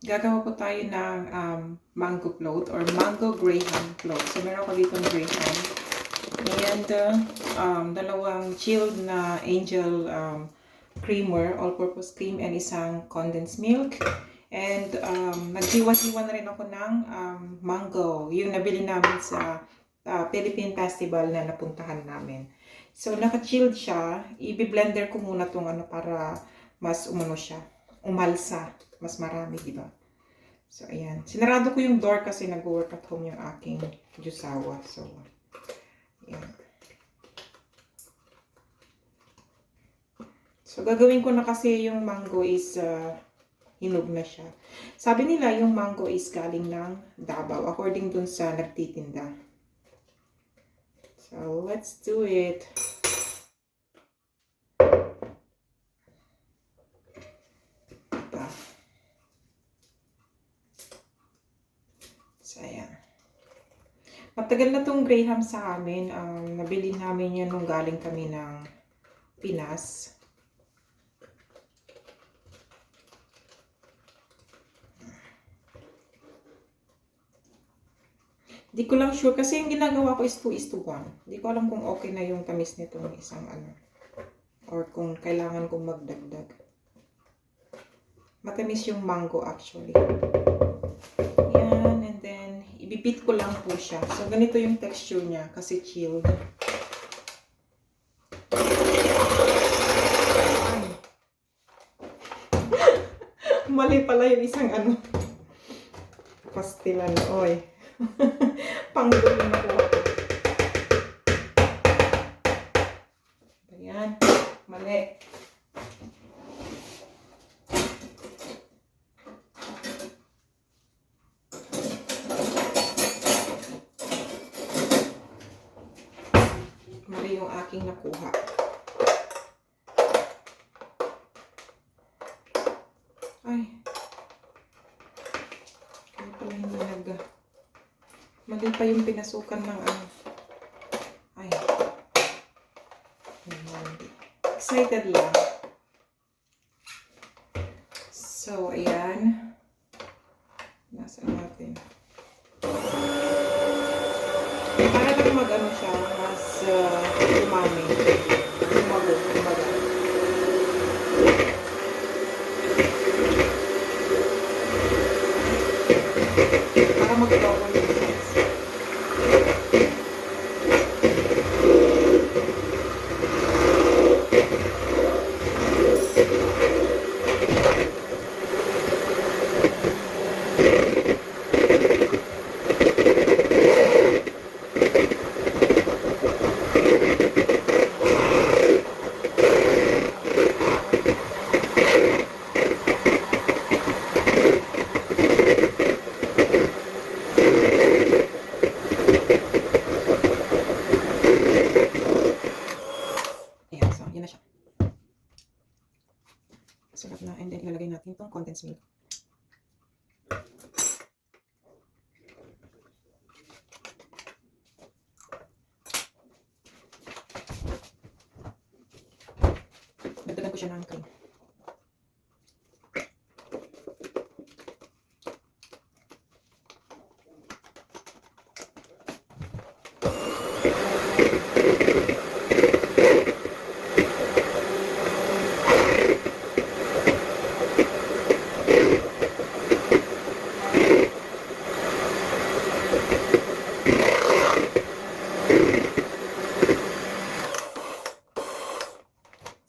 Gagawa po tayo ng mango float or mango graham float. So, meron ko dito ng graham. And dalawang chilled na angel creamer, all-purpose cream, and isang condensed milk. And naghiwa-hiwa na rin ako ng mango, yung nabili namin sa Philippine Festival na napuntahan namin. So, naka-chilled siya. I-blender ko muna itong para mas umano siya, umalsa. Mas marami, di ba? So, ayan. Sinarado ko yung door kasi nag-work at home yung aking jusawa. So, ayan. So, gagawin ko na kasi yung mango is hinog na siya. Sabi nila yung mango is galing ng Davao according dun sa nagtitinda. So, let's do it. So, ayan. Matagal na tong graham sa amin. Nabili namin yan nung galing kami ng Pinas. Di ko lang sure kasi yung ginagawa ko is 2:1. Di ko alam kung okay na yung tamis nitong isang or kung kailangan kong magdagdag. Matamis yung mango actually. Yan, and then ibibit ko lang po siya. So ganito yung texture niya kasi chilled. Mali pala yung isang pastilan. Oy. Panggulo na po ako. Ayan. Mali. Mali yung aking nakuha. Ay. Kaya pala hindi mali pa yung pinasukan ng Ay. Excited lang. So, ayan. Nasa natin. Para lang siya, mas umami. Umago. Para mag-double yung size. Sarap na. And then, ilalagay natin itong condensed milk. Dagdagan ko siya ng cream.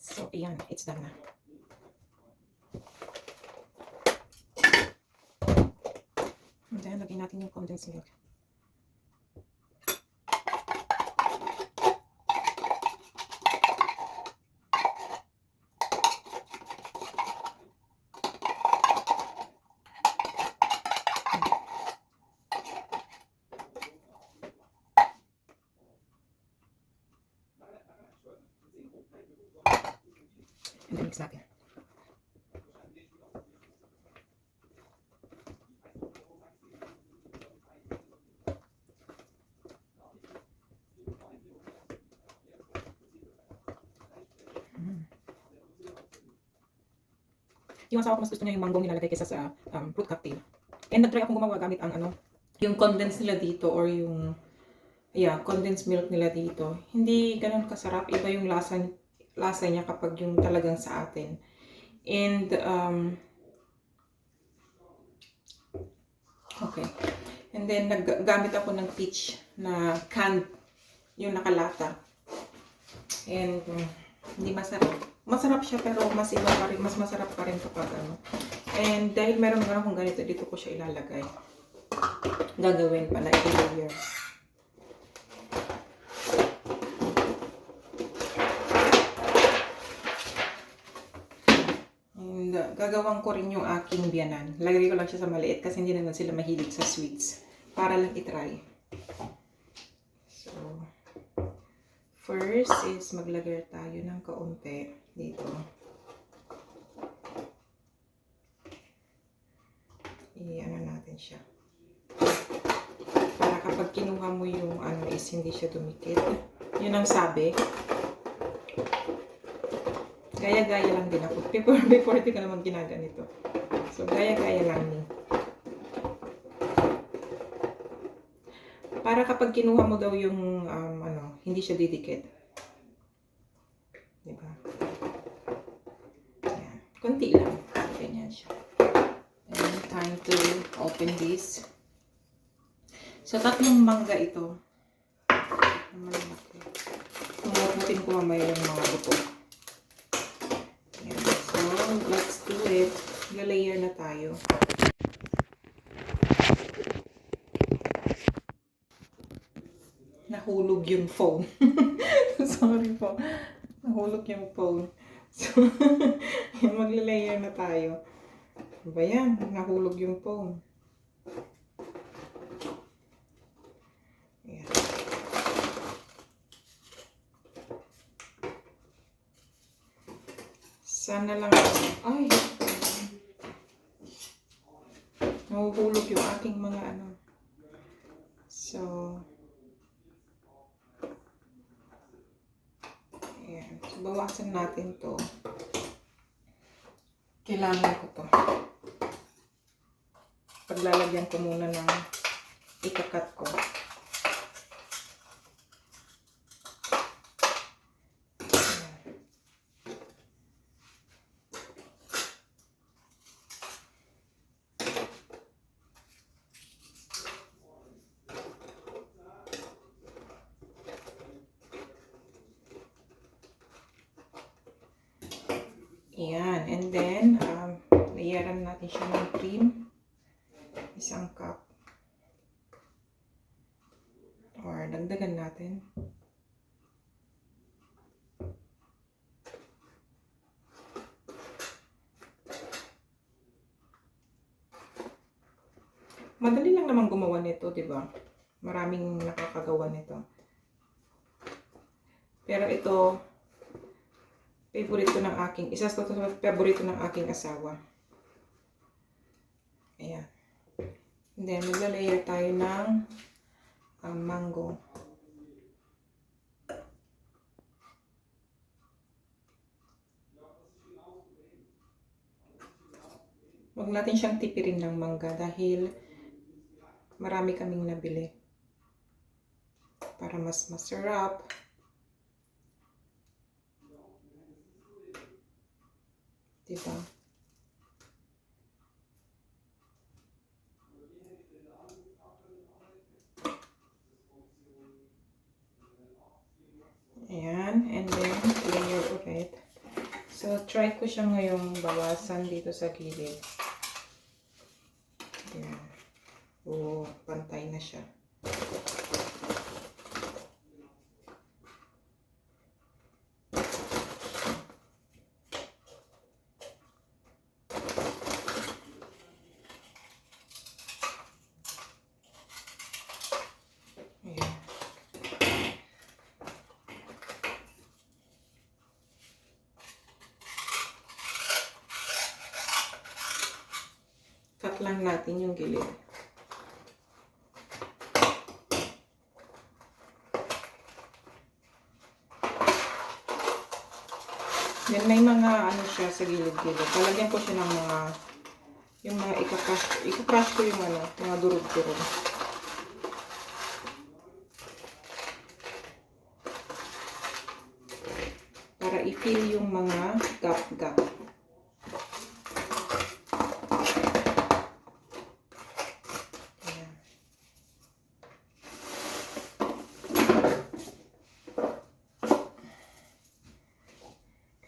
So, ayan. It's done na. And then, lagyan natin yung condensed milk. And then, mix natin. yung asawa ko mas gusto niya yung mango nilalagay kaysa sa fruit cocktail. And nag-try akong gumawa gamit ang yung condensed nila dito or yung condensed milk nila dito. Hindi ganun kasarap. Iba yung lasa niya kapag yung talagang sa atin. And okay. And then naggamit ako ng peach na canned, yung nakalata. And hindi masarap. Masarap siya pero mas iba pa rin, mas masarap pa rin kapag And dahil meron akong ganito, dito ko siya ilalagay. Gagawin pala i-layer. And gagawin ko rin yung aking biyanan. Lagay ko lang siya sa maliit kasi hindi naman sila mahilig sa sweets. Para lang itry. So, first is maglagay tayo ng kaunti dito. I-ano natin siya. Para kapag kinuha mo yung is hindi siya dumikit. Yun ang sabi. Gaya-gaya lang din ako. Before di ka naman ginaganito. So, gaya-gaya lang din. Para kapag kinuha mo daw yung hindi siya didikit. Diba? Ayan. Kunti lang. Ganyan siya. And time to open this. So, 3 mangga ito. Tumututin ko mamaya yung mga buto. Ayan. So, let's do it. Lalayer na tayo. Nahulog yung phone. Sorry po. Nahulog yung phone. So, magla-layer na tayo. Ba yan? Nahulog yung phone. Ayan. Sana lang. Ay! Nahuhulog yung aking mga So, ayan. So, bawasan natin to. Kailangan ko to. Paglalagyan ko muna ng ikakat ko. Ayan. And then, layeran natin siya ng cream. 1 cup. Or, dagdagan natin. Madali lang naman gumawa nito, di ba? Maraming nakakagawa nito. Pero ito, isa sa favorito ng aking asawa. Ayan. And then, magla-layer tayo ng mango. Huwag natin siyang tipirin ng mangga dahil marami kaming nabili. Para mas masarap. Diba? Ayan. And then, layer ulit. So, try ko siya ngayong bawasan dito sa gilid. Ayan. Oo, pantay na siya. Cut lang natin yung gilid. Then may mga ano siya sa gilid-gilid. Palagyan ko siya ng mga yung mga ika-crush ko yung ano, mga durog-durog. Para i-fill yung mga gap-gap.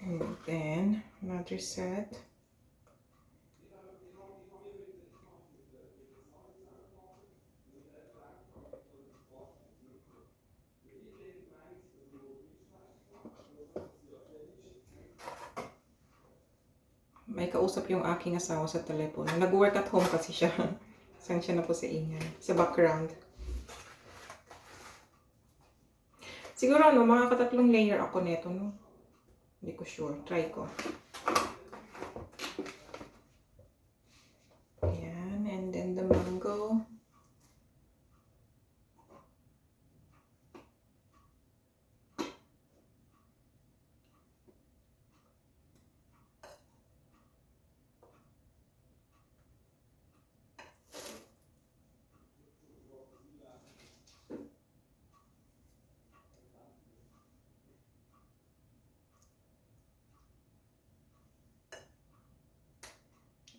And then, another set. May kausap yung aking asawa sa telepono. Nag-work at home kasi siya. Saan siya na po sa ingay. Sa background. Siguro ano, mga katatlong layer ako neto, no? Hindi ko sure. Try ko. Ayan. And then the mango.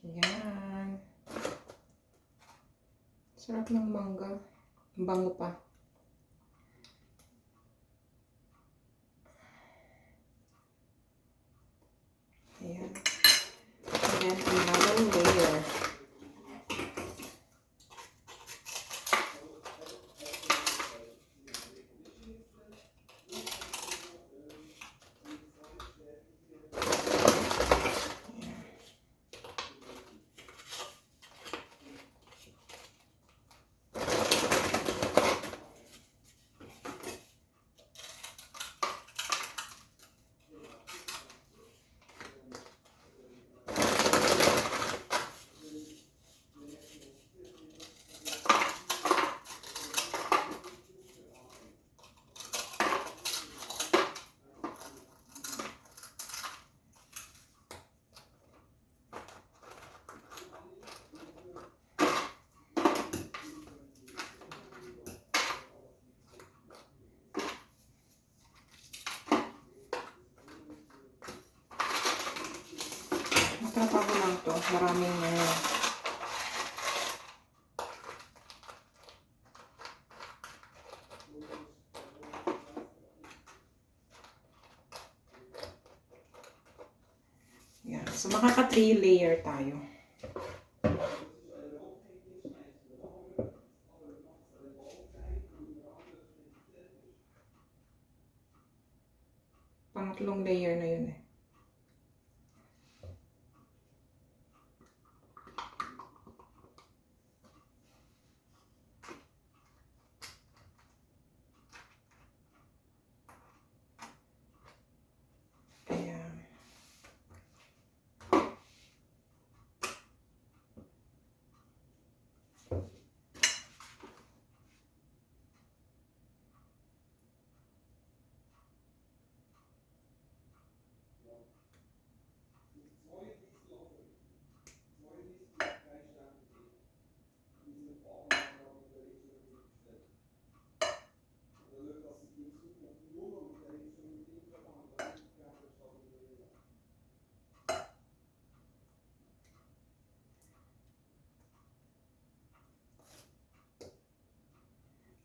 Ayan. Sarap ng mangga. Bango pa. Ayan. And then another layer. Trabaho lang to. Maraming yan. So, makaka 3 layer tayo. Pangatlong layer na yun eh.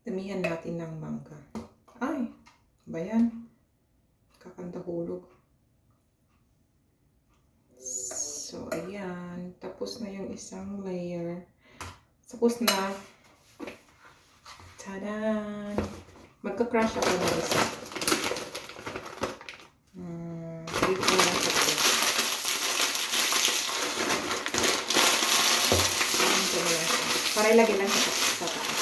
Damihan natin ng mangga. Ay, ba yan? Kakanta hulog. So, ayan. Tapos na yung isang layer. Tapos na. Tadan! Magka-crush ako ng isa. Dito ko lang sa ito. Para ilagay lang sa taas.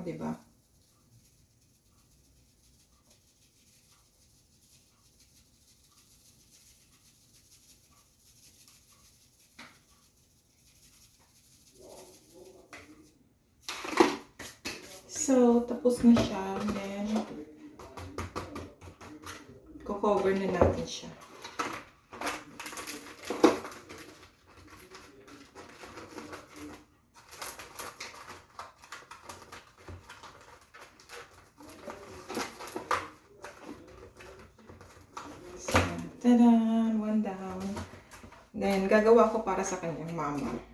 di ba? So, tapos na siya. Then, cover na natin siya. So, tada! One down. Then, gagawa ko para sa kanyang mama.